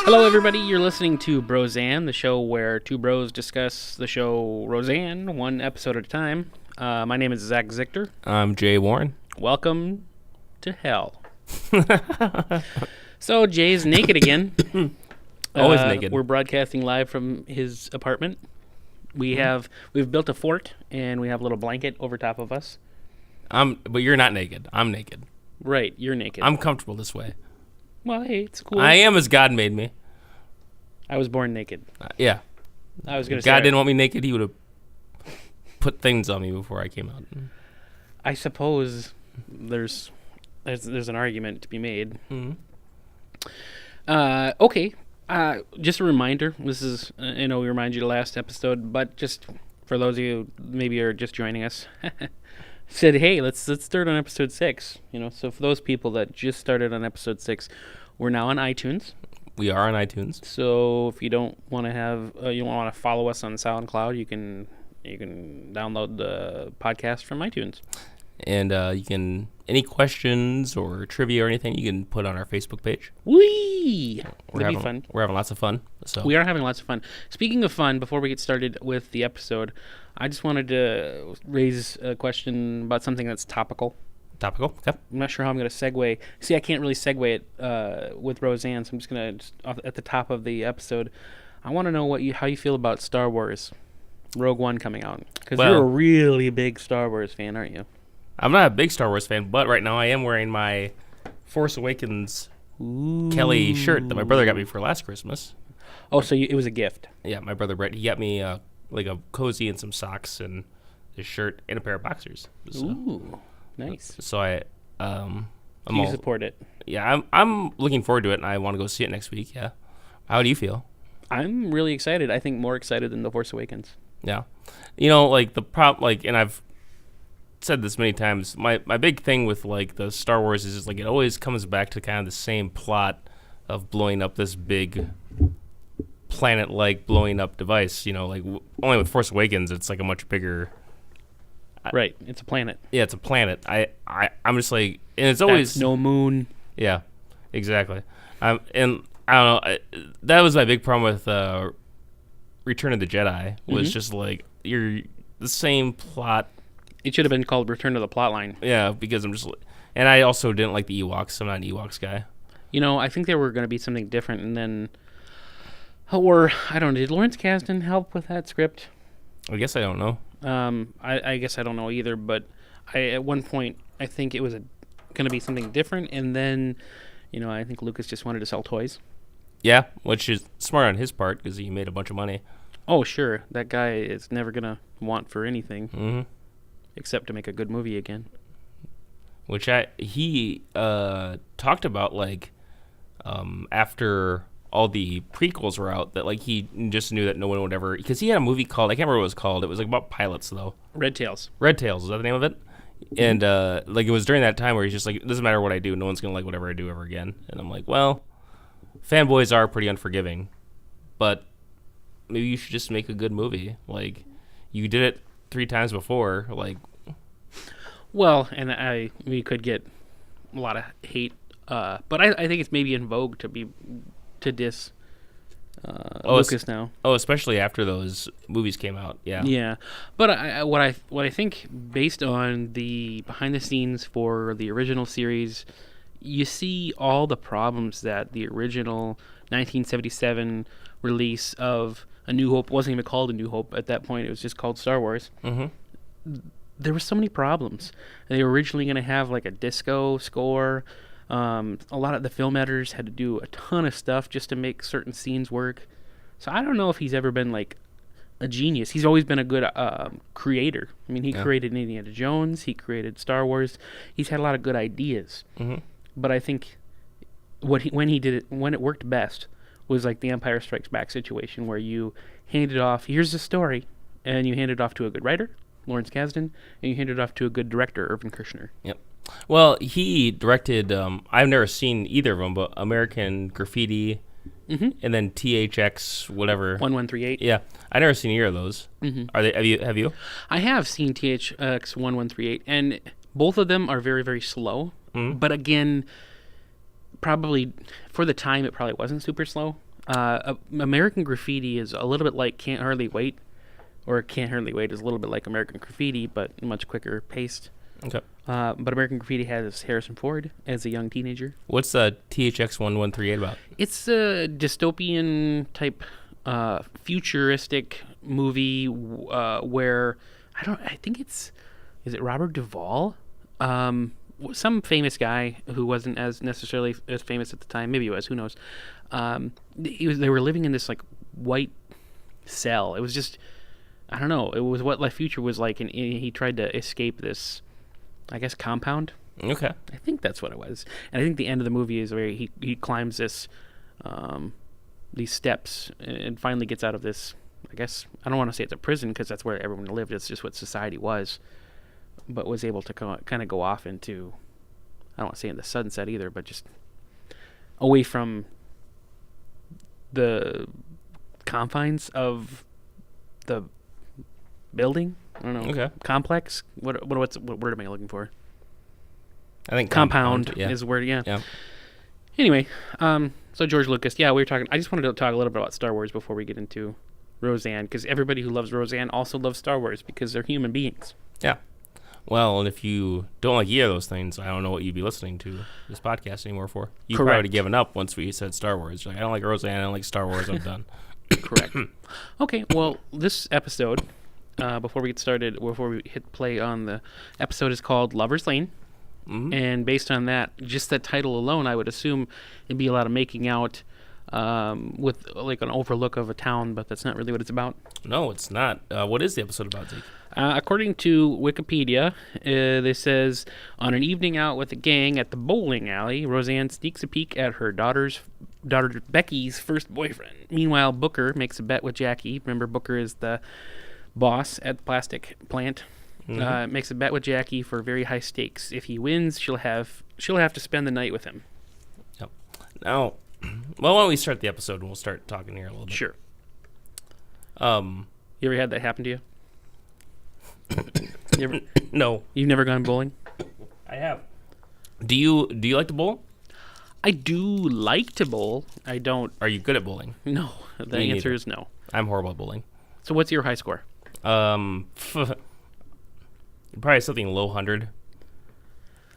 Hello, everybody. You're listening to Brozanne, the show where two bros discuss the show Roseanne, one episode at a time. My name is Zach Zichter. I'm Jay Warren. Welcome to hell. So Jay's naked again. Always naked. We're broadcasting live from his apartment. We've built a fort, and we have a little blanket over top of us. But you're not naked. I'm naked. Right, you're naked. I'm comfortable this way. Well, hey, it's cool. I am as God made me. I was born naked. Yeah. I was going to If say God didn't want me naked, he would have put things on me before I came out. I suppose there's an argument to be made. Mm-hmm. Okay. Just a reminder. This is, we remind you the last episode, but just for those of you maybe are just joining us, said, hey, let's start on episode 6. So for those people that just started on episode 6, we're now on iTunes. We are on iTunes. So if you don't want to you don't want to follow us on SoundCloud, you can download the podcast from iTunes. And any questions or trivia or anything, you can put on our Facebook page. Whee! That'd be fun. We're having lots of fun. So we are having lots of fun. Speaking of fun, before we get started with the episode, I just wanted to raise a question about something that's topical. Topical? Okay. I'm not sure how I'm going to segue. See, I can't really segue it with Roseanne, so I'm just going to, at the top of the episode, I want to know how you feel about Star Wars Rogue One coming out. Because you're a really big Star Wars fan, aren't you? I'm not a big Star Wars fan, but right now I am wearing my Force Awakens Kelly shirt that my brother got me for last Christmas. Oh, so it was a gift. Yeah, my brother Brett, he got me like a cozy and some socks and a shirt and a pair of boxers. So, ooh, nice. So You support it. Yeah, I'm looking forward to it, and I want to go see it next week. Yeah. How do you feel? I'm really excited. I think more excited than The Force Awakens. Yeah. And I've said this many times, my big thing with like the Star Wars is like it always comes back to kind of the same plot of blowing up this big planet-like blowing up device. Only with Force Awakens it's like a much bigger. Right, it's a planet. Yeah, it's a planet. I'm just like, and it's always that's no moon. Yeah, exactly. And I don't know. That was my big problem with Return of the Jedi. Was just like you're the same plot. It should have been called Return to the Plotline. Yeah, because and I also didn't like the Ewoks. I'm not an Ewoks guy. I think they were going to be something different, and then, or I don't know. Did Lawrence Kasdan help with that script? I guess I don't know. I guess I don't know either. But at one point I think it was going to be something different, and then, I think Lucas just wanted to sell toys. Yeah, which is smart on his part because he made a bunch of money. Oh, sure. That guy is never going to want for anything. Mm-hmm. Except to make a good movie again. Which he talked about, like, after all the prequels were out, that like he just knew that no one would ever, because he had a movie called, I can't remember what it was called. It was like about pilots though. Red Tails. Red Tails, is that the name of it? And like it was during that time where he's just like, it doesn't matter what I do, no one's gonna like whatever I do ever again. And I'm like, well, fanboys are pretty unforgiving, but maybe you should just make a good movie. Like, you did it 3 times before, like. Well, and we could get a lot of hate, but I think it's maybe in vogue to diss Lucas now. Oh, especially after those movies came out. Yeah. Yeah, but what I think, based on the behind the scenes for the original series, you see all the problems that the original 1977 release of A New Hope wasn't even called A New Hope at that point. It was just called Star Wars. Mm-hmm. There were so many problems. They were originally going to have like a disco score. A lot of the film editors had to do a ton of stuff just to make certain scenes work. So I don't know if he's ever been like a genius. He's always been a good creator. I mean, he created Indiana Jones. He created Star Wars. He's had a lot of good ideas. Mm-hmm. But I think when it worked best was like the Empire Strikes Back situation, where you handed off, here's the story, and you hand it off to a good writer, Lawrence Kasdan, and you hand it off to a good director, Irvin Kershner. Yep. Well, he directed, I've never seen either of them, but American Graffiti, and then THX whatever. 1138. Yeah, I never seen either of those. Are they? Have you? I have seen THX 1138, and both of them are very, very slow. But again, probably for the time, it probably wasn't super slow. American Graffiti is a little bit like Can't Hardly Wait, or Can't Hardly Wait is a little bit like American Graffiti, but much quicker paced. Okay. But American Graffiti has Harrison Ford as a young teenager. What's THX 1138 about? It's a dystopian type, futuristic movie where I think is it Robert Duvall? Some famous guy who wasn't as necessarily as famous at the time. Maybe he was. Who knows? They were living in this like white cell. It was just, I don't know. It was what life future was like, and he tried to escape this, I guess, compound. Okay. I think that's what it was. And I think the end of the movie is where he climbs these steps and finally gets out of this. I guess I don't want to say it's a prison because that's where everyone lived. It's just what society was, but was able to kind of go off into, I don't want to say in the sunset either, but just away from the confines of the building. I don't know. Okay. Complex. What word am I looking for? I think Compound yeah. is the word. Yeah. Yeah. Anyway, so George Lucas. Yeah, we were talking. I just wanted to talk a little bit about Star Wars before we get into Roseanne, because everybody who loves Roseanne also loves Star Wars because they're human beings. Yeah. Well, and if you don't like either of those things, I don't know what you'd be listening to this podcast anymore for. You'd Correct. probably would have given up once we said Star Wars. You're like, I don't like Roseanne. I don't like Star Wars. I'm done. Correct. Okay, well, this episode, before we get started, before we hit play on the episode, is called Lover's Lane. Mm-hmm. And based on that, just that title alone, I would assume it'd be a lot of making out with like an overlook of a town, but that's not really what it's about. No, it's not. What is the episode about, Zeke? According to Wikipedia, this says, on an evening out with a gang at the bowling alley, Roseanne sneaks a peek at her daughter Becky's first boyfriend. Meanwhile, Booker makes a bet with Jackie. Remember, Booker is the boss at the plastic plant. Mm-hmm. Makes a bet with Jackie for very high stakes. If he wins, she'll have to spend the night with him. Yep. Now, well, why don't we start the episode and we'll start talking here a little bit. Sure. Um, You ever had that happen to you? No. You've never gone bowling? I have. Do you like to bowl? I do like to bowl. I don't. Are you good at bowling? No. The Me answer neither. is no. I'm horrible at bowling. So what's your high score? Probably something low 100.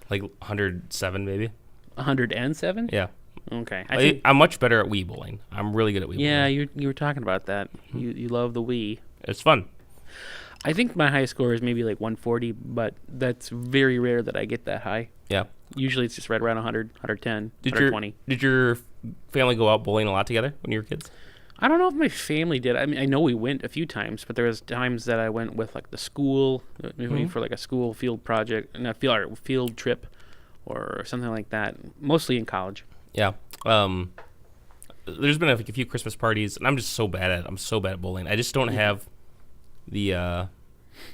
Like 107 maybe. 107? Yeah. Okay. I'm much better at Wii bowling. I'm really good at Wii bowling. Yeah, you were talking about that. You love the Wii. It's fun. I think my high score is maybe like 140, but that's very rare that I get that high. Yeah. Usually it's just right around 100, 110, 120. Did your family go out bowling a lot together when you were kids? I don't know if my family did. I mean, I know we went a few times, but there was times that I went with like the school, maybe for like a school field project, and a field trip, or something like that. Mostly in college. Yeah. There's been a few Christmas parties, and I'm just so bad at it. I'm so bad at bowling. I just don't have the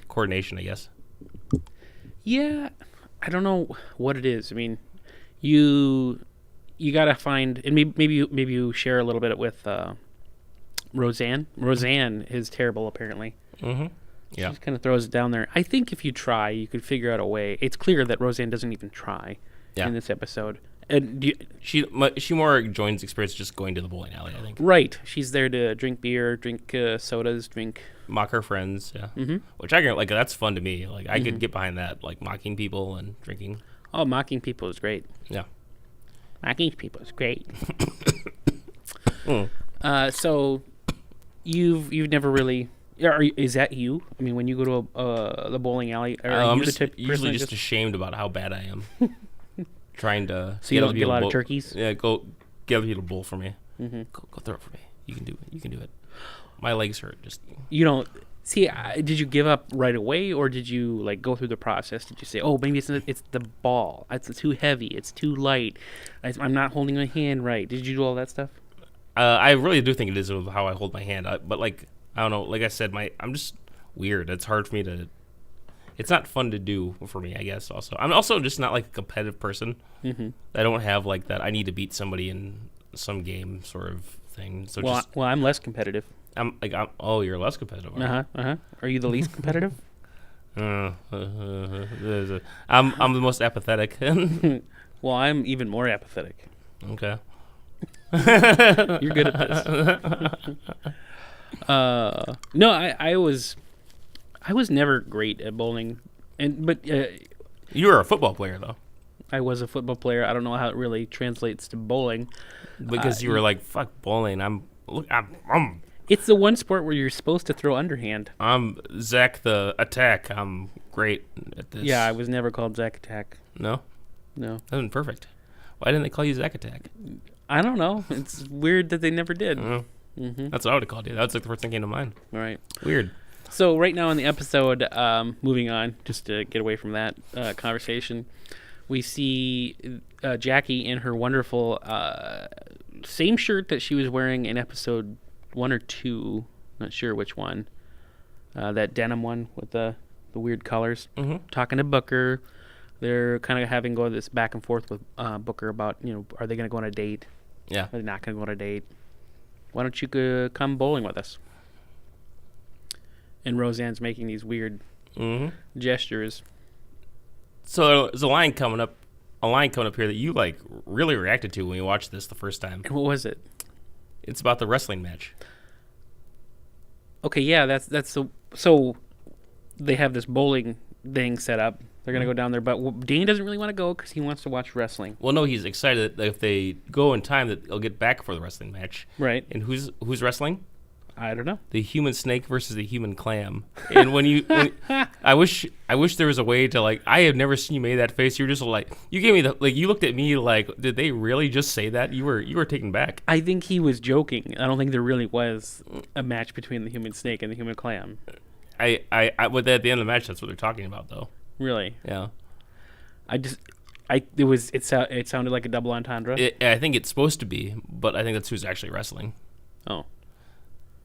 coordination, I guess. Yeah, I don't know what it is. I mean, you gotta find, and maybe you share a little bit with Roseanne. Roseanne is terrible, apparently. Mm-hmm. Yeah. She kind of throws it down there. I think if you try, you could figure out a way. It's clear that Roseanne doesn't even try in this episode. And she more joins the experience just going to the bowling alley, I think. Right. She's there to drink beer, drink sodas, mock her friends, yeah. Mm-hmm. Which I can, like, that's fun to me. Like, I could get behind that, like mocking people and drinking. Oh, mocking people is great. Yeah. Mocking people is great. Mm. So you've never really. Is that you? I mean, when you go to the bowling alley, I'm you just the type of person usually that just ashamed about how bad I am. Trying to. So you don't get a lot of turkeys? Yeah, go get other people to bowl for me. Mm-hmm. Go throw it for me. You can do it. You can do it. My legs hurt. Just. You don't see. Did you give up right away, or did you like go through the process? Did you say, "Oh, maybe it's the ball. It's too heavy. It's too light. I'm not holding my hand right." Did you do all that stuff? I really do think it is how I hold my hand. But like I don't know. Like I said, I'm just weird. It's hard for me to. It's not fun to do for me, I guess. Also, I'm also just not like a competitive person. Mm-hmm. I don't have like that. I need to beat somebody in some game sort of thing. So well, I'm less competitive. Oh, you're less competitive. Are you the least competitive? I'm the most apathetic. Well, I'm even more apathetic. Okay. You're good at this. No, I was never great at bowling, but You were a football player though, I was a football player. I don't know how it really translates to bowling. because you were like, "Fuck bowling." It's the one sport where you're supposed to throw underhand. I'm Zach the Attack. I'm great at this. Yeah, I was never called Zack Attack. No, No, that wasn't perfect. Why didn't they call you Zach Attack? I don't know. It's weird that they never did. Oh, Mm-hmm. that's what I would have called you. That's like the first thing that came to mind. All right. Weird. So right now in the episode, moving on, just to get away from that conversation, we see Jackie in her wonderful same shirt that she was wearing in episode 1 or 2. Not sure which one. That denim one with the weird colors. Mm-hmm. Talking to Booker. They're kind of having go this back and forth with Booker about, are they going to go on a date? Yeah. Are they not going to go on a date? Why don't you come bowling with us? And Roseanne's making these weird Mm-hmm. gestures. So there's a line coming up here that you like really reacted to when you watched this the first time. And what was it? It's about the wrestling match. Okay, yeah, that's the so they have this bowling thing set up. They're gonna go down there, but Dean doesn't really want to go because he wants to watch wrestling. Well, no, he's excited that if they go in time, that they'll get back for the wrestling match. Right? And who's wrestling? I don't know. The human snake versus the human clam. And I wish there was a way to like. I have never seen you make that face. You're just like, you gave me you looked at me like, did they really just say that? You were taken back. I think he was joking. I don't think there really was a match between the human snake and the human clam. But at the end of the match, that's what they're talking about, though. Really? Yeah. It sounded like a double entendre. I think it's supposed to be, but I think that's who's actually wrestling. Oh,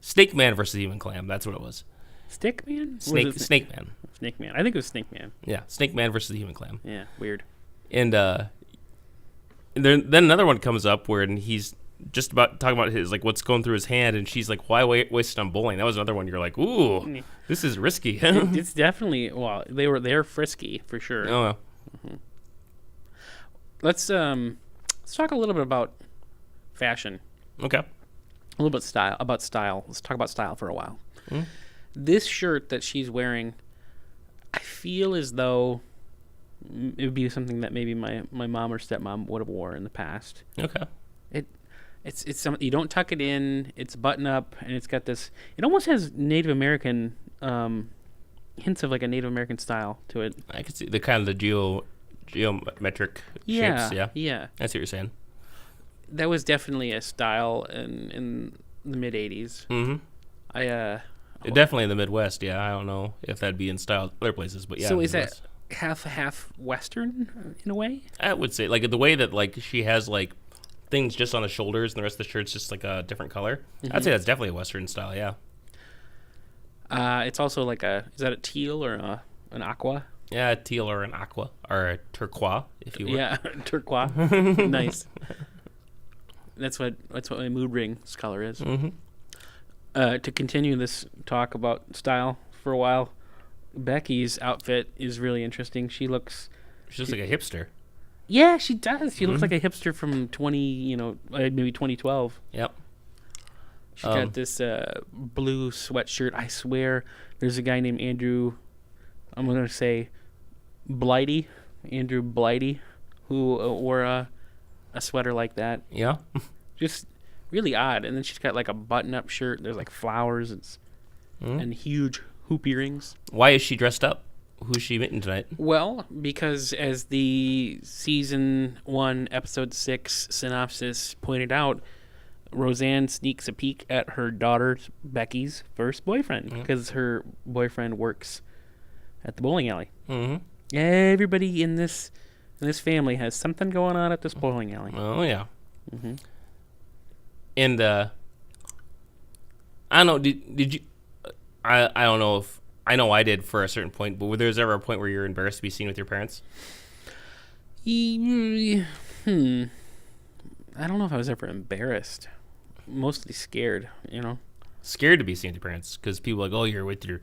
Snake Man versus Human Clam. That's what it was. Stick Man? Snake Man. Snake Man. I think it was Snake Man. Yeah, Snake Man versus the Human Clam. Yeah, weird. And then another one comes up where he's just about talking about his what's going through his hand, and she's like, "Why waste it on bowling?" That was another one. You're like, "Ooh, this is risky." It's definitely they're frisky for sure. Oh, Mm-hmm. Let's talk a little bit about fashion. okay. A little bit about style. Let's talk about style for a while. Mm. This shirt that she's wearing, I feel as though it would be something that maybe my mom or stepmom would have wore in the past. Okay. It's something you don't tuck it in. It's button up, and it's got this. It almost has Native American hints of like a Native American style to it. I could see the kind of the geometric shapes. Yeah. That's what you're saying. That was definitely a style in the mid '80s. Mm-hmm. Definitely in the Midwest. Yeah, I don't know if that'd be in style other places, but yeah. So is that half Western in a way? I would say the way that she has things just on the shoulders and the rest of the shirt's just a different color. Mm-hmm. I'd say that's definitely a Western style. Yeah. It's also is that a teal or an aqua? Yeah, a teal or an aqua or a turquoise, if you will. Yeah, turquoise. Nice. That's what my mood rings color is. Mm-hmm. To continue this talk about style for a while, Becky's outfit is really interesting. She looks like a hipster. Yeah, she does. She looks like a hipster from maybe 2012. Yep. She's got this blue sweatshirt. I swear, there's a guy named Andrew. I'm gonna say Blighty, Andrew Blighty, who wore a sweater like that. Yeah. Just really odd. And then she's got a button-up shirt. There's flowers and huge hoop earrings. Why is she dressed up? Who's she meeting tonight? Well, because as the season 1, episode 6 synopsis pointed out, Roseanne sneaks a peek at her daughter Becky's first boyfriend because her boyfriend works at the bowling alley. Mm-hmm. Everybody in this family has something going on at this bowling alley. Oh yeah. Mm-hmm. And I don't know. Did you? I don't know if I know I did for a certain point, but was there ever a point where you're embarrassed to be seen with your parents? I don't know if I was ever embarrassed. Mostly scared, scared to be seen with your parents because people are like, oh, you're with your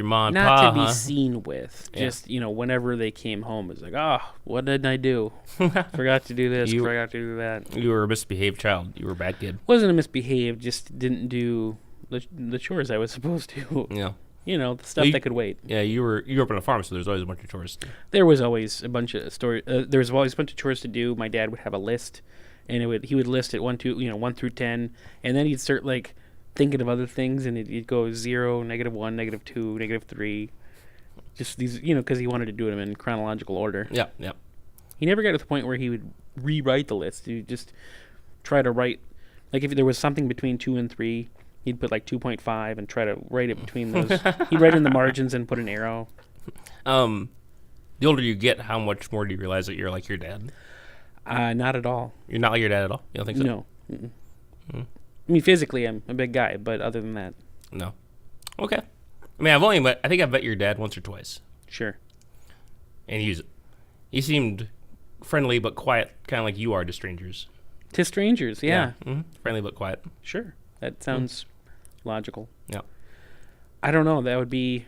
mom and Not pa, to be huh? seen with. Yeah. Just, whenever they came home, it's like, oh, what did I do? Forgot to do this, You- forgot to do that. You were a misbehaved child. You were a bad kid. Wasn't a misbehave, just didn't do the chores I was supposed to. Yeah. The stuff You- that could wait. Yeah, you grew up on a farm, so there's always a bunch of chores. There was always a bunch of there was always a bunch of chores to do. My dad would have a list, and he would list it 1 through 10, and then he'd start like thinking of other things, and it'd go 0, -1, -2, -3. Just these, because he wanted to do them in chronological order. Yeah, yeah. He never got to the point where he would rewrite the list. He'd just try to write, like if there was something between 2 and 3, he'd put like 2.5 and try to write it between those. He'd write in the margins and put an arrow. The older you get, how much more do you realize that you're like your dad? Not at all. You're not like your dad at all. You don't think so? No. I mean, physically, I'm a big guy, but other than that, No. Okay. I mean, I think I've met your dad once or twice, sure. and he seemed friendly but quiet, kind of like you are to strangers. To strangers, yeah. Friendly but quiet. Sure. That sounds logical. Yeah. I don't know. That would be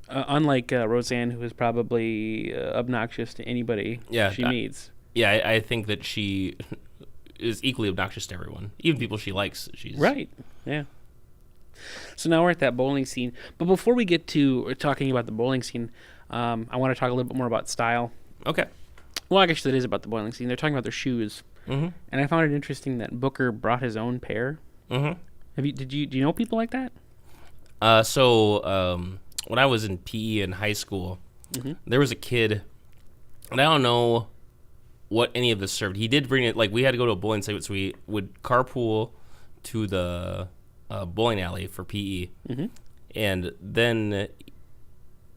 unlike Roseanne, who is probably obnoxious to anybody Yeah, she meets. Yeah, I think that she is equally obnoxious to everyone, even people she likes. She's Right. Yeah. So now we're at that bowling scene. But before we get to talking about the bowling scene, I want to talk a little bit more about style. Okay. Well, I guess it is about the bowling scene. They're talking about their shoes. Mm-hmm. And I found it interesting that Booker brought his own pair. Mm-hmm. Do you know people like that? So when I was in PE in high school, there was a kid, and I don't know what any of this served. He did bring it, like we had to go to a bowling segment, so we would carpool to the bowling alley for PE, and then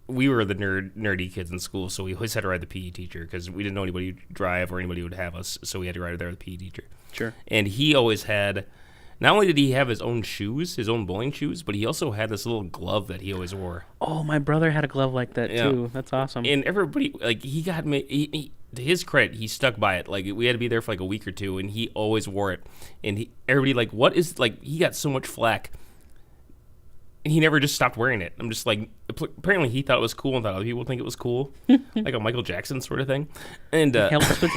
we were the nerdy kids in school, so we always had to ride the PE teacher because we didn't know anybody who'd drive or anybody would have us, so we had to ride there with the PE teacher. Sure. And he always had, not only did he have his own shoes, his own bowling shoes, but he also had this little glove that he always wore. Oh, my brother had a glove like that Yeah. too. That's awesome. And everybody, like, he got me, to his credit, he stuck by it. Like, we had to be there for like a week or two, and he always wore it. And everybody, like, what is, like, he got so much flack. And he never just stopped wearing it. I'm just like, apparently he thought it was cool and thought other people would think it was cool. Like a Michael Jackson sort of thing. And, it helps with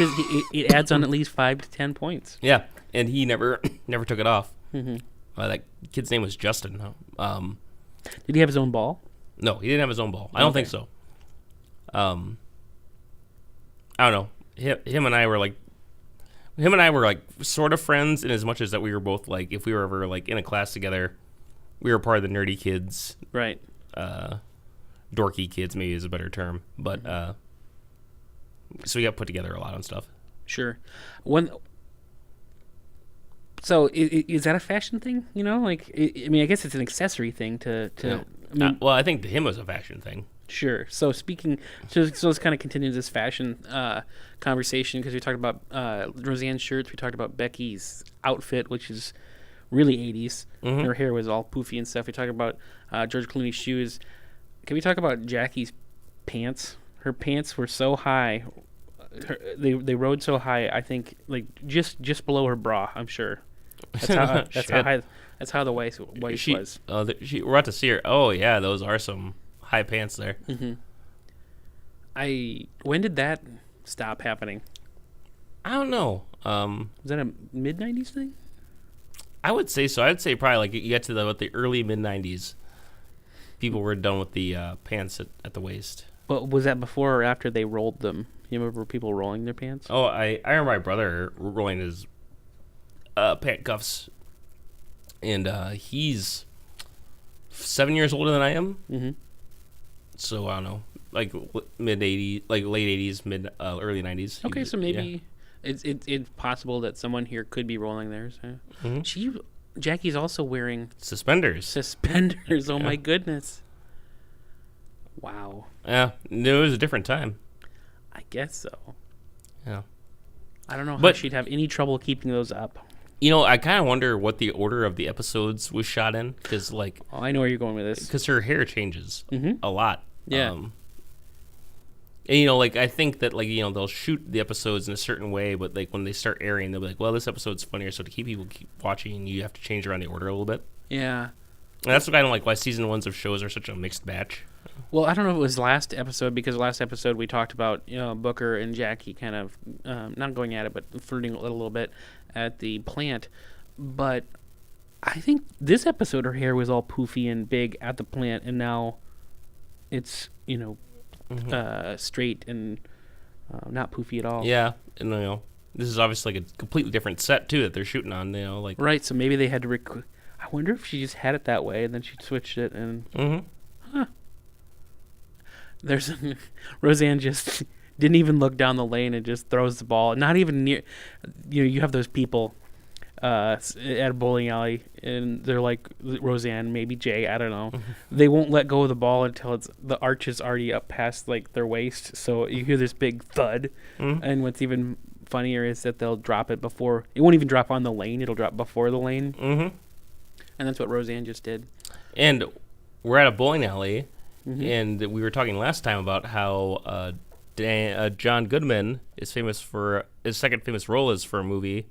it adds on at least 5 to 10 points. yeah. And he never took it off. That kid's name was Justin. Did he have his own ball? No, he didn't have his own ball. I don't think so. I don't know. Him and I were like sort of friends in as much as that we were both like, if we were ever like in a class together, we were part of the nerdy kids, Right. dorky kids maybe is a better term. But so we got put together a lot on stuff. Sure. So is that a fashion thing? Like I mean, I guess it's an accessory thing to. Yeah. I mean, Well, I think to him it was a fashion thing. sure. So let's kind of continue this fashion conversation because we talked about Roseanne's shirts. We talked about Becky's outfit, which is really 80s. Her hair was all poofy and stuff. We talked about George Clooney's shoes. Can we talk about Jackie's pants? Her pants were so high. They rode so high. I think like just below her bra. I'm sure. That's how Shit. high. That's how the waist was. We're about to see her. Oh yeah, those are some high pants there. When did that stop happening? I don't know. Was that a mid 90s thing? I would say so. I'd say probably like you get to the early mid '90s. People were done with the pants at the waist. But was that before or after they rolled them? You remember people rolling their pants? Oh, I remember my brother rolling his pant cuffs, and he's 7 years older than I am. Mm-hmm. So I don't know, like mid '80s, like late '80s, early '90s. Okay, so maybe it's possible that someone here could be rolling theirs. Huh? Jackie's also wearing suspenders. Suspenders. Oh my goodness! Wow. Yeah, it was a different time. I guess so. Yeah. I don't know how But- she'd have any trouble keeping those up. You know, I kind of wonder what the order of the episodes was shot in, because like, Oh, I know where you're going with this. because her hair changes a lot. Yeah. And, you know, like, I think that, like, you know, they'll shoot the episodes in a certain way, but, like, when they start airing, they'll be like, well, this episode's funnier, so to keep people watching, you have to change around the order a little bit. Yeah. And that's what I don't like. Why season ones of shows are such a mixed batch. Well, I don't know if it was last episode, because last episode we talked about Booker and Jackie kind of not going at it, but flirting a little bit at the plant. But I think this episode her hair was all poofy and big at the plant, and now it's straight and not poofy at all. Yeah, and this is obviously like a completely different set too that they're shooting on. Like Right, so maybe they had to. I wonder if she just had it that way and then she switched it and. Huh. There's Roseanne just didn't even look down the lane and just throws the ball. Not even near. You have those people at a bowling alley and they're like Roseanne, maybe Jay, I don't know. They won't let go of the ball until the arch is already up past like their waist. So you hear this big thud, and what's even funnier is that they'll drop it before. It won't even drop on the lane. It'll drop before the lane. And that's what Roseanne just did. And we're at a bowling alley. And we were talking last time about how John Goodman is famous for his second famous role is for a movie.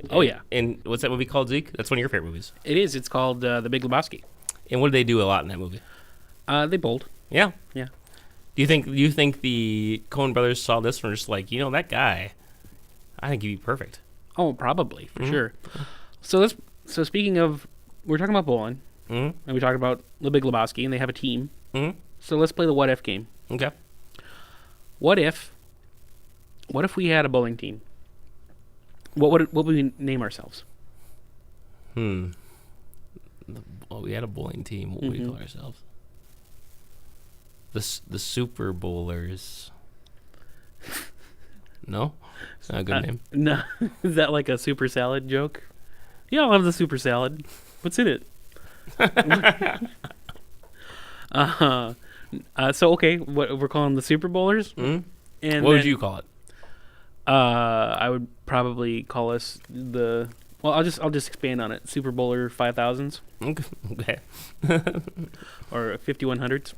Oh, yeah. And what's that movie called, Zeke? That's one of your favorite movies. It is. It's called The Big Lebowski. And what did they do a lot in that movie? They bowled. Yeah. Yeah. Do you think the Coen brothers saw this and were just like, that guy, I think he'd be perfect? Oh, probably, for sure. So speaking of, we're talking about bowling, and we talked about The Big Lebowski, and they have a team. So let's play the what if game. Okay. What if we had a bowling team? What would we name ourselves? Well, we had a bowling team. What would we call ourselves? The Super Bowlers. No? It's not a good name. No. Is that like a super salad joke? Yeah, I'll have the super salad. What's in it? So okay, what we're calling the Super Bowlers. And what would you call it? I would probably call us the. Well, I'll just expand on it. Super Bowler 5000s. Okay. Or 5100s.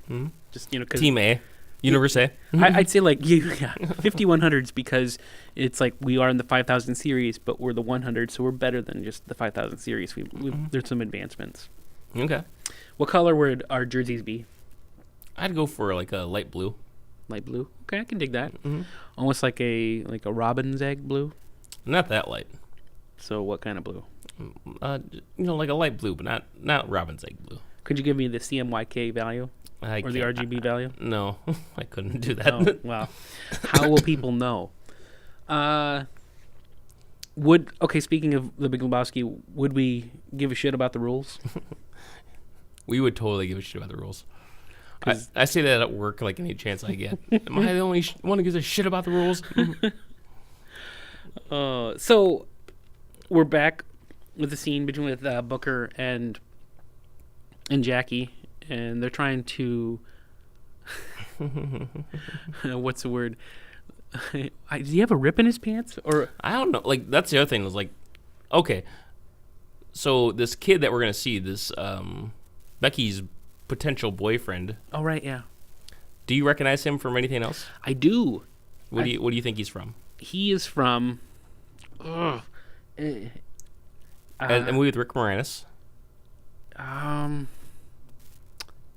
Just cause Team A, Universe A. I'd say like 5100s because it's like we are in the 5000 series, but we're the 100, so we're better than just the 5000 series. There's some advancements. Okay. What color would our jerseys be? I'd go for like a light blue. Light blue. Okay, I can dig that. Almost like a robin's egg blue. Not that light. So what kind of blue? Like a light blue, but not robin's egg blue. Could you give me the CMYK value or the RGB value? No, I couldn't do that. Oh, wow. How will people know? Speaking of the Big Lebowski, would we give a shit about the rules? We would totally give a shit about the rules. I say that at work like any chance I get. Am I the only one who gives a shit about the rules? So we're back with the scene between Booker and Jackie, and they're trying to what's the word? Does he have a rip in his pants? Or I don't know. Like that's the other thing. Was like, okay, so this kid that we're gonna see, this Becky's potential boyfriend. Oh right, yeah. Do you recognize him from anything else? I do. What do you think he's from? He is from. A movie with Rick Moranis.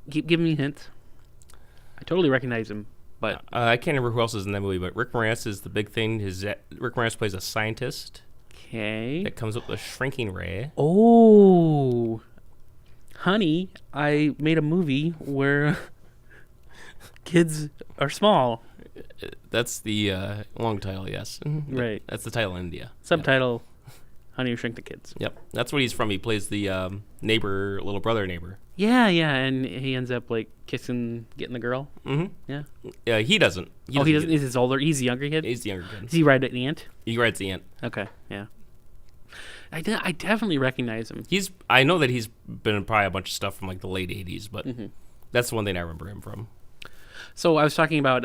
Give me a hint. I totally recognize him, but I can't remember who else is in that movie. But Rick Moranis is the big thing. Rick Moranis plays a scientist. Okay. That comes up with a shrinking ray. Oh, honey, I made a movie where kids are small. That's the long title, yes. Right. That's the title in India. Subtitle, Honey, You Shrunk the Kids. Yep. That's what he's from. He plays the little brother neighbor. Yeah, and he ends up like getting the girl. Yeah. Yeah, he doesn't. He doesn't. He's older. He's the younger kid. He's the younger kid. Does he ride an ant? He rides the ant. Okay, yeah. I definitely recognize him. I know that he's been in probably a bunch of stuff from like the late 80s, but that's the one thing I remember him from. So I was talking about,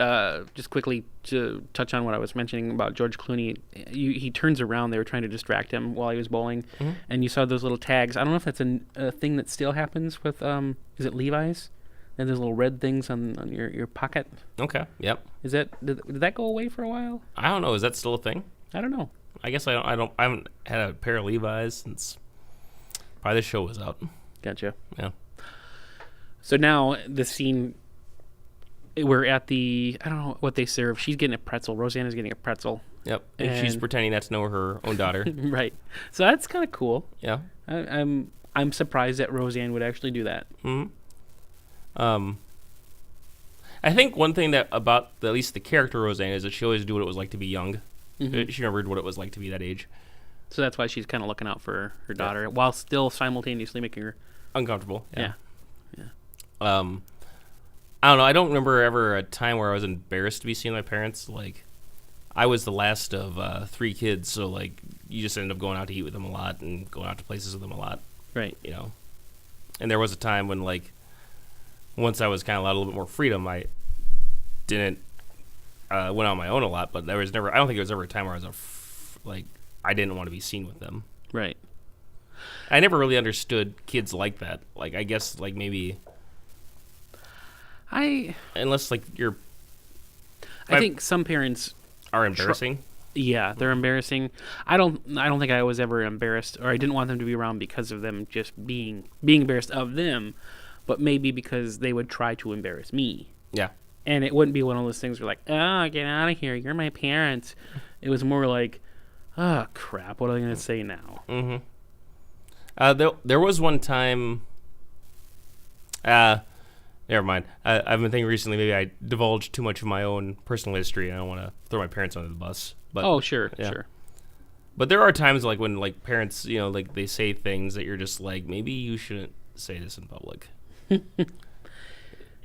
just quickly to touch on what I was mentioning about George Clooney. He turns around. They were trying to distract him while he was bowling. And you saw those little tags. I don't know if that's a thing that still happens with, is it Levi's? And there's little red things on your pocket. Okay, yep. Did that go away for a while? I don't know. Is that still a thing? I don't know. I guess I haven't had a pair of Levi's since probably the show was out. Gotcha. Yeah. So now the scene, we're at the, I don't know what they serve. She's getting a pretzel. Roseanna's getting a pretzel. Yep. And she's And- pretending not to know her own daughter. Right. So that's kind of cool. Yeah. I'm surprised that Roseanne would actually do that. Hmm. I think one thing that about at least the character Roseanne is that she always knew what it was like to be young. Mhm. She remembered what it was like to be that age. So that's why she's kind of looking out for her daughter while still simultaneously making her. Uncomfortable. Yeah. I don't know. I don't remember ever a time where I was embarrassed to be seeing my parents. Like, I was the last of 3 kids, so like you just ended up going out to eat with them a lot and going out to places with them a lot. Right. You know. And there was a time when like once I was kind of allowed a little bit more freedom, I didn't went on my own a lot. But there was never. I don't think there was ever a time where I was like I didn't want to be seen with them. Right. I never really understood kids like that. Like I guess like maybe unless like you're I think some parents, are embarrassing. yeah, they're embarrassing. I don't think I was ever embarrassed, or I didn't want them to be around because of them just being embarrassed of them, but maybe because they would try to embarrass me. Yeah. And it wouldn't be one of those things where like, oh, get out of here, you're my parents. It was more like, oh crap, what are they gonna say now? Mm-hmm. There was one time. Never mind. I've been thinking recently maybe I divulged too much of my own personal history. I don't want to throw my parents under the bus. But Oh sure, yeah. sure. But there are times like when like parents, you know, like they say things that you're just like maybe you shouldn't say this in public.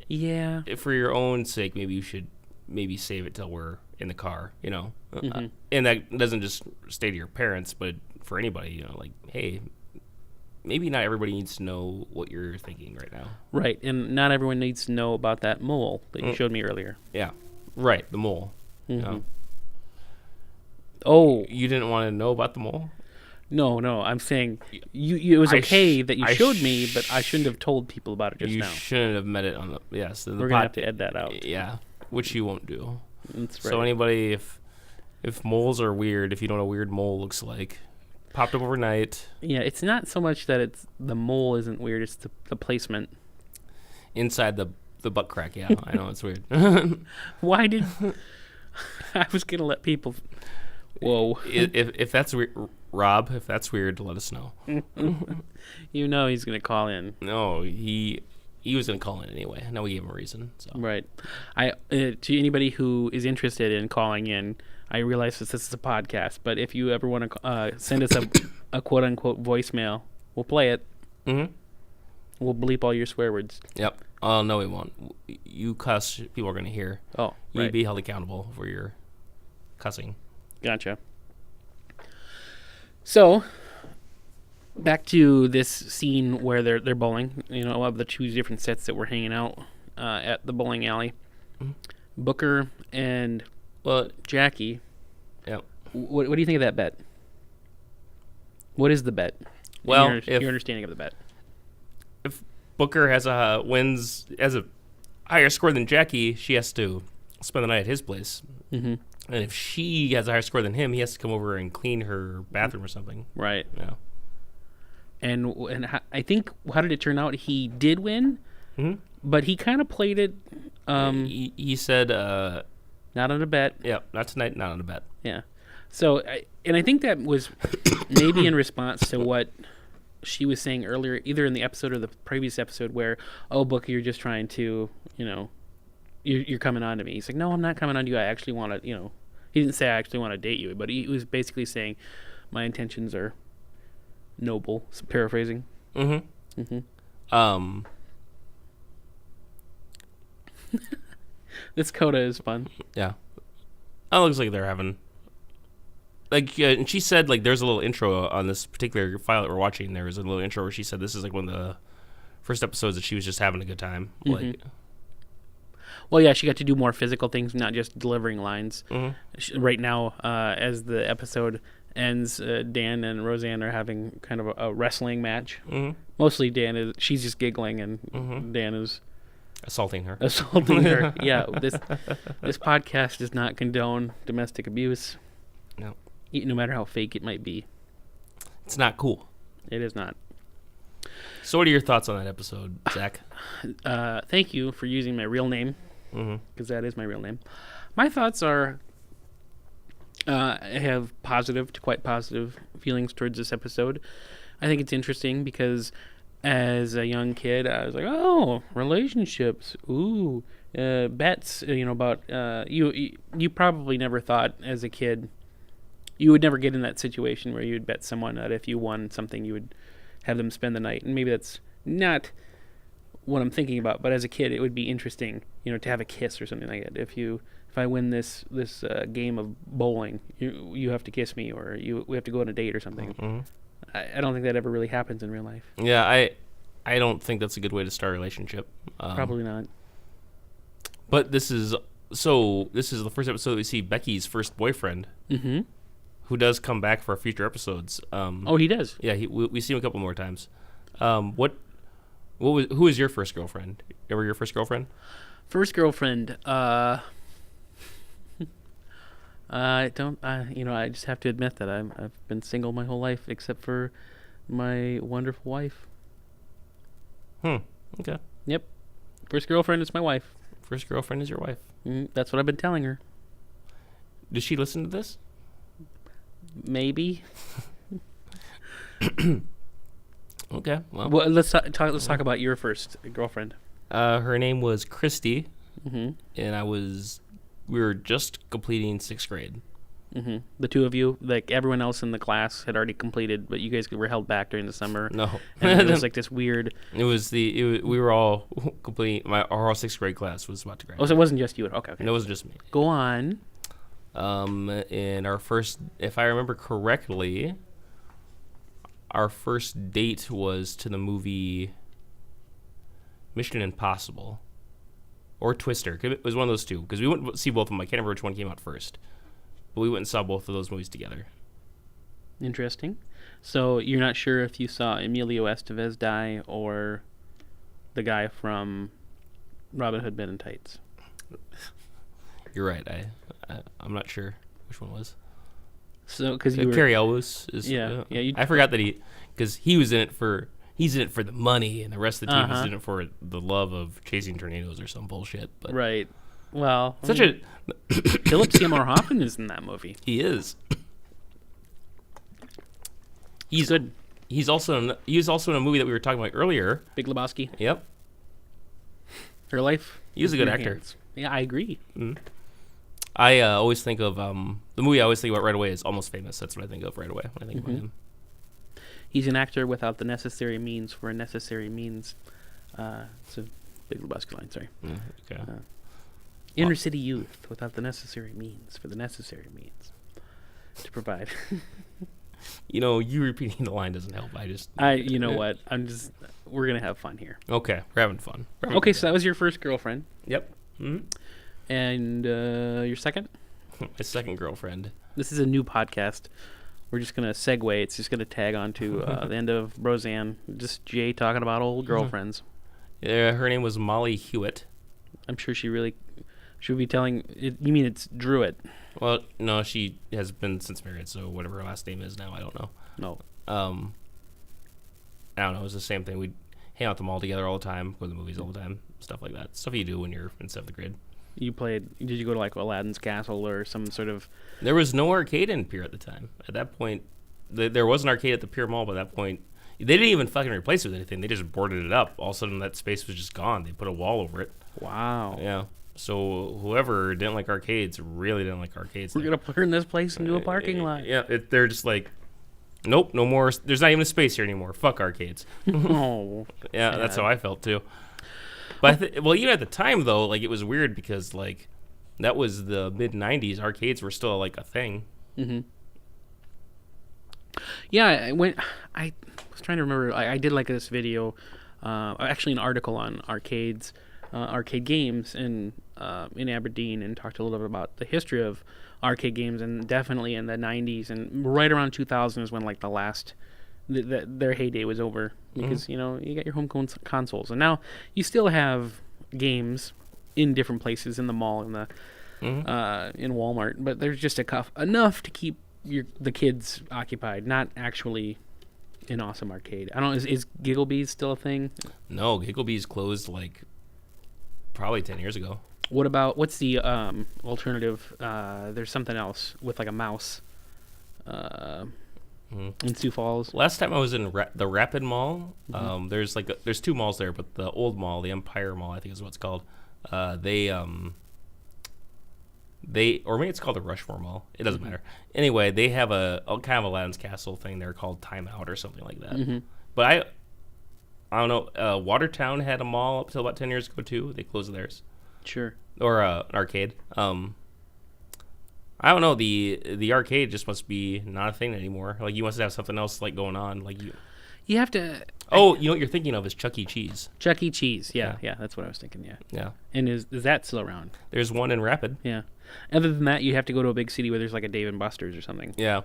Yeah. If for your own sake, maybe you should maybe save it till we're in the car, you know. Mhm. And that doesn't just stay to your parents, but for anybody, you know, like hey, maybe not everybody needs to know what you're thinking right now. Right, and not everyone needs to know about that mole that you showed me earlier. Yeah, right. The mole. Mhm. You know? Oh You didn't want to know about the mole? no, I'm saying you. It was I okay sh- that you I showed me, but I shouldn't have told people about it just You now. shouldn't have met it on the yes. We're gonna have to edit that out. Yeah, which you won't do. That's right. So anybody, if moles are weird, if you know what a weird mole looks like, popped up overnight Yeah, it's not so much that it's the mole isn't weird; it's the placement. inside the butt crack. Yeah, I know it's weird. Why did I was gonna let people? Whoa, if that's weird, Rob, if that's weird, let us know. you know he's gonna call in, No, he was gonna call in anyway. Now we gave him a reason. So right? To anybody who is interested in calling in, I realize this is a podcast, but if you ever want to send us a quote unquote voicemail, we'll play it. Mm-hmm. We'll bleep all your swear words. Yep. Oh no, we won't. You cuss, people are gonna hear. Oh, You right. be held accountable for your cussing. Gotcha. So, back to this scene where they're bowling. You know, of the 2 different sets that were hanging out at the bowling alley. Mhm. Booker and Well, Jackie. Yep. What do you think of that bet? What is the bet? Well, your, if- your understanding of the bet. Booker has a higher score than Jackie, she has to spend the night at his place. Mm-hmm. And if she has a higher score than him, he has to come over and clean her bathroom or something. Right. Yeah. And I think how did it turn out? He did win, Mm-hmm. but he kind of played it. He said, Not on a bet. "Yeah, not tonight, not on a bet." Yeah. So, I think that was maybe in response to what she was saying earlier, either in the episode or the previous episode, where, oh, Booker, you're just trying to, you know, you're coming on to me. He's like, no, I'm not coming on to you. I actually want to, you know, he didn't say I actually want to date you, but he was basically saying my intentions are noble. Paraphrasing. Mm-hmm. Mm-hmm. This coda is fun. Yeah. It looks like they're having like and she said like there's a little intro on this particular file that we're watching. There was a little intro where she said this is like one of the first episodes that she was just having a good time. Like Well, yeah, she got to do more physical things, not just delivering lines. Mhm. Right now, as the episode ends, Dan and Roseanne are having kind of a wrestling match. Mhm. Mostly she's just giggling, and Mhm. Dan is assaulting her. assaulting her. Yeah, this podcast does not condone domestic abuse. No. No matter how fake it might be. It's not cool. It is not. So what are your thoughts on that episode, Zach? Thank you for using my real name, Mm-hmm. because that is my real name. My thoughts are, I have positive to quite positive feelings towards this episode. I think it's interesting because as a young kid, I was like, oh, relationships, ooh, bets, about you probably never thought as a kid you would never get in that situation where you would bet someone that if you won something, you would have them spend the night. And maybe that's not what I'm thinking about, but as a kid, it would be interesting, to have a kiss or something like that. If I win this game of bowling, you have to kiss me, or we have to go on a date or something. Mm-hmm. I don't think that ever really happens in real life. Yeah, I don't think that's a good way to start a relationship. Probably not. But this is the first episode that we see Becky's first boyfriend, Mm-hmm. who does come back for future episodes. Oh, he does. Yeah, we see him a couple more times. Who was your first girlfriend? Ever your first girlfriend? First girlfriend. I don't. I just have to admit that I've been single my whole life, except for my wonderful wife. Okay. Yep. First girlfriend is my wife. First girlfriend is your wife. That's what I've been telling her. Does she listen to this? Maybe. Okay. Well, Let's talk about your first girlfriend. her name was Christy, Mm-hmm. and we were just completing 6th grade. Mm-hmm. The two of you, like everyone else in the class, had already completed, but you guys were held back during the summer. No, And it was like this weird. we were all completing. Our whole 6th grade class was about to graduate. Oh, so it wasn't just you. Okay. And it wasn't just me. Go on. And our first, if I remember correctly, our first date was to the movie Mission Impossible or Twister. It was one of those two, because we went to see both of them. I can't remember which one came out first, but we went and saw both of those movies together. Interesting. So you're not sure if you saw Emilio Estevez die or the guy from Robin Hood Men in Tights. You're right. I'm not sure which one it was. So because you were Carrie Elwes is. Yeah. I forgot that because he was in it for. He's in it for the money, and the rest of the team is Uh-huh. in it for the love of chasing tornadoes or some bullshit. But right. Well, such a Philip Seymour Hoffman is in that movie. he is. He's good. He was also in a movie that we were talking about earlier. Big Lebowski. Yep. Her life. He was a in good your actor. hands. Yeah, I agree. I always think of the movie I always think about right away is Almost Famous. That's what I think of right away when I think about him. He's an actor without the necessary means for a necessary means. It's a Big Lebowski line. Sorry. Okay. Inner city youth without the necessary means for the necessary means to provide. You repeating the line doesn't help. You know what? We're gonna have fun here. Okay, we're having fun. Okay, so that was your first girlfriend, Yep. and your second. My second girlfriend. This is a new podcast. We're just gonna segue. It's just gonna tag on to the end of Roseanne. Just Jay talking about old girlfriends. Yeah, her name was Molly Hewitt. I'm sure she really should be telling. You mean it's Druitt? Well, no, she has been since married, so whatever her last name is now, I don't know. No. I don't know. It was the same thing. We'd hang out with them all together all the time, go to the movies all the time, stuff like that. Stuff you do when you're in 7th grade. Did you go to like Aladdin's Castle or some sort of? There was no arcade in Pier at the time. At that point, there was an arcade at the Pier Mall, but at that point, they didn't even fucking replace it with anything. They just boarded it up. All of a sudden, that space was just gone. They put a wall over it. Wow. Yeah. So whoever didn't like arcades really didn't like arcades. We're gonna turn this place into a parking lot. Yeah, they're just like, nope, no more. There's not even a space here anymore. Fuck arcades. Oh. Yeah, sad. that's how I felt too. But even at the time though, like it was weird because like that was the mid '90s. Arcades were still like a thing. Mm-hmm. Yeah, I was trying to remember. I did like this video, actually an article on arcades, arcade games in Aberdeen, and talked a little bit about the history of arcade games, and definitely in the '90s and right around 2000 is when like the last their heyday was over, because you got your home consoles, and now you still have games in different places in the mall, in the in Walmart, but there's just enough to keep the kids occupied, not actually an awesome arcade. I don't know, is Gigglebees still a thing? No, Gigglebee's closed like probably 10 years ago. What's the alternative? There's something else with like a mouse in Sioux Falls. Last time I was in the Rapid Mall, there's two malls there, but the old mall, the Empire Mall, I think is what it's called. They or maybe it's called the Rushmore Mall. It doesn't matter. Anyway, they have a kind of Aladdin's Castle thing there called Time Out or something like that. But I don't know. Watertown had a mall up till about 10 years ago too. They closed theirs. Sure. Or an arcade. I don't know. The arcade just must be not a thing anymore. Like you must have something else like going on. Like you have to. Oh, you know what you're thinking of is Chuck E. Cheese. Chuck E. Cheese. Yeah, that's what I was thinking. Yeah. Yeah. And is that still around? There's one in Rapid. Yeah. Other than that, you have to go to a big city where there's like a Dave and Buster's or something. Yeah.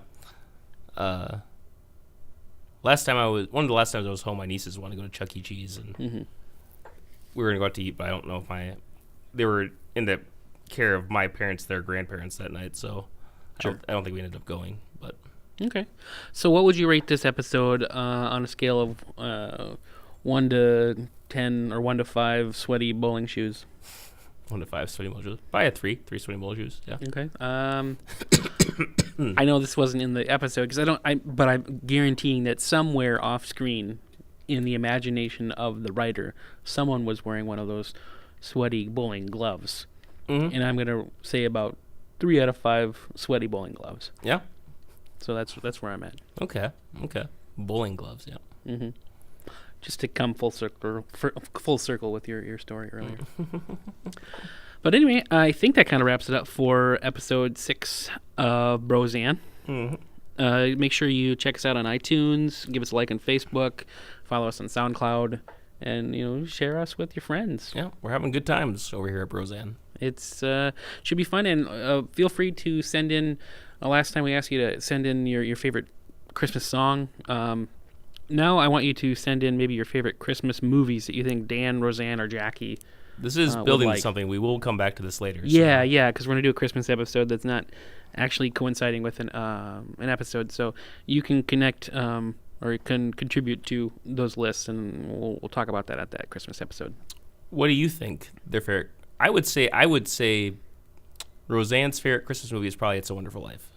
One of the last times I was home, my nieces wanted to go to Chuck E. Cheese, and we were gonna go out to eat, but I don't know if they were in the care of my parents, their grandparents that night, so Sure. I don't think we ended up going. But Okay. So what would you rate this episode on a scale of 1 to 10 or 1 to 5 sweaty bowling shoes? 1 to 5 sweaty bowling shoes. Probably a 3 sweaty bowling shoes. Yeah. Okay. I know this wasn't in the episode because but I'm guaranteeing that somewhere off screen, in the imagination of the writer, someone was wearing one of those sweaty bowling gloves, and I'm gonna say about 3 out of 5 sweaty bowling gloves. Yeah. So that's where I'm at. Okay. Bowling gloves. Yeah. Just to come full circle with your story earlier. But anyway, I think that kind of wraps it up for episode 6 of Roseanne. Make sure you check us out on iTunes, give us a like on Facebook, follow us on SoundCloud, and share us with your friends. Yeah, we're having good times over here at Roseanne. It's should be fun, and feel free to send in. Last time we asked you to send in your favorite Christmas song. Now I want you to send in maybe your favorite Christmas movies that you think Dan, Roseanne, or Jackie. This is building to something. We will come back to this later. Yeah, because we're gonna do a Christmas episode that's not actually coinciding with an episode, so you can connect or you can contribute to those lists, and we'll talk about that at that Christmas episode. What do you think their favorite? I would say Roseanne's favorite Christmas movie is probably It's a Wonderful Life.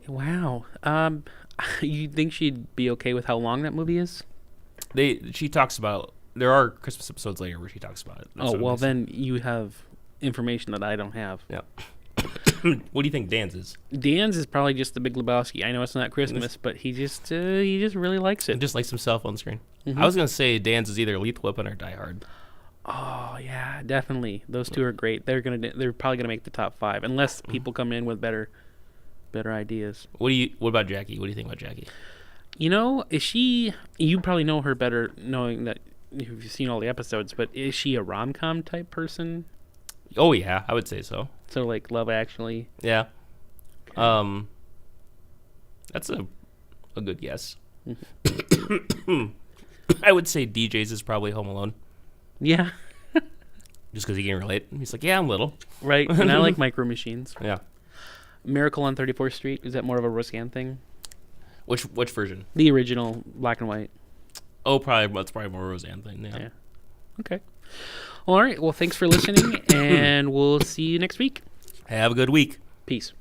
Wow. You think she'd be okay with how long that movie is? She talks about. There are Christmas episodes later where she talks about it. That's then you have information that I don't have. Yeah. What do you think Dan's is? Dan's is probably just The Big Lebowski. I know it's not Christmas, but he just really likes it. Just likes himself on screen. I was gonna say Dan's is either Lethal Weapon or Die Hard. Oh yeah, definitely. Those two are great. They're probably gonna make the top 5 unless people come in with better ideas. What about Jackie? What do you think about Jackie? Is she? You probably know her better, knowing that you've seen all the episodes. But is she a rom-com type person? Oh yeah, I would say so. So like Love Actually. Yeah. Okay. That's a good guess. I would say DJ's is probably Home Alone. Yeah. Just because he can relate. He's like, yeah, I'm little. Right. And I like Micro Machines. Yeah. Miracle on 34th Street. Is that more of a Roseanne thing? Which version? The original, black and white. Oh, that's probably more Roseanne thing. Yeah. Okay. All right. Well, thanks for listening, and we'll see you next week. Have a good week. Peace.